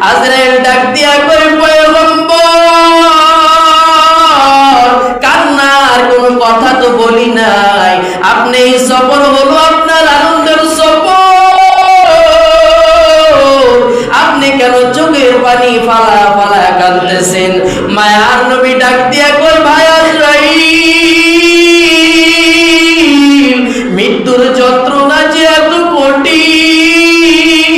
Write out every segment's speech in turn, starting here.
আজরাইল ডাক দিয়া কই পয়গম্বর, কান্নার কোনো কথা তো বলি নাই, আপনি এই সফর হলো আপনার আনন্দের সফর, আপনি কেন চোখের পানি ফালা ফালা কাঁদতেছেন? মায়ার নবী ডাক দিয়া কই ভাই আজরাইল, মৃত্যুর যন্ত্রণা যে এত কঠিন,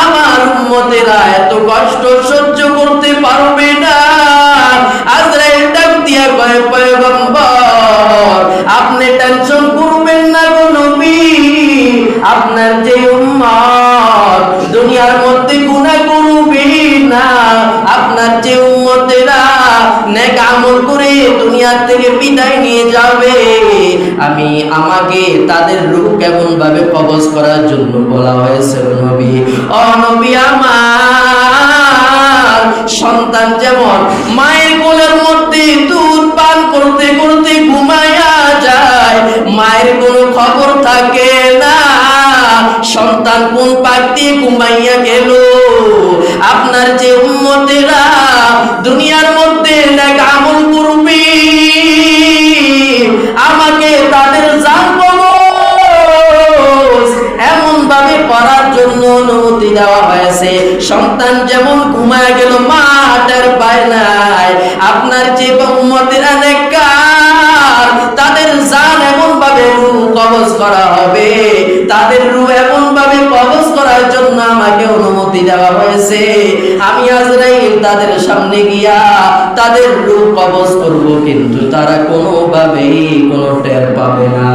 আমার উম্মতেরা এত কষ্ট সহ্য করতে পারবে না। আজরাইল ডাক দিয়া কয় পয়গম্বর, আপনি টেনশন করবেন না গো নবী, আপনার যে উম্মত দুনিয়ার মধ্যে গুনাহ করবে না, আপনার যে উম্মতেরা নেক আমল করে দুনিয়া থেকে বিদায় নিয়ে যাবে, আমাকে তাদের রূহ কেমন ভাবে কবজ করার জন্য বলা হয়েছে নবী। ও নবী, আমার সন্তান যেমন মায়ের কোলের মধ্যে দুধ পান করতে করতে ঘুমায়া যায়, মায়ের কোনো খবর থাকে না সন্তান কোন পাক দিয়ে ঘুমাইয়া গেল, আপনার যে উম্মতেরা দুনিয়ার মধ্যে নেক আমল করবে, আমাকে তাদের জান কবজ এমন ভাবে করার জন্য অনুমতি দেওয়া হয়েছে। সন্তান যেমন ঘুমায় গেল মা টের পায় নাই, আপনার যে উম্মতেরা নেককার তাদের জান এমন ভাবে রূহ কবজ করা হবে, তাদের রূহ এমন ভাবে কবজ করার জন্য আমাকে অনুমতি দেওয়া হয়েছে। আমি আজরাইল তাদের সামনে গিয়া তাদের রূহ কবজ করব, কিন্তু তারা কোনোভাবেই কোনো টের পাবে না।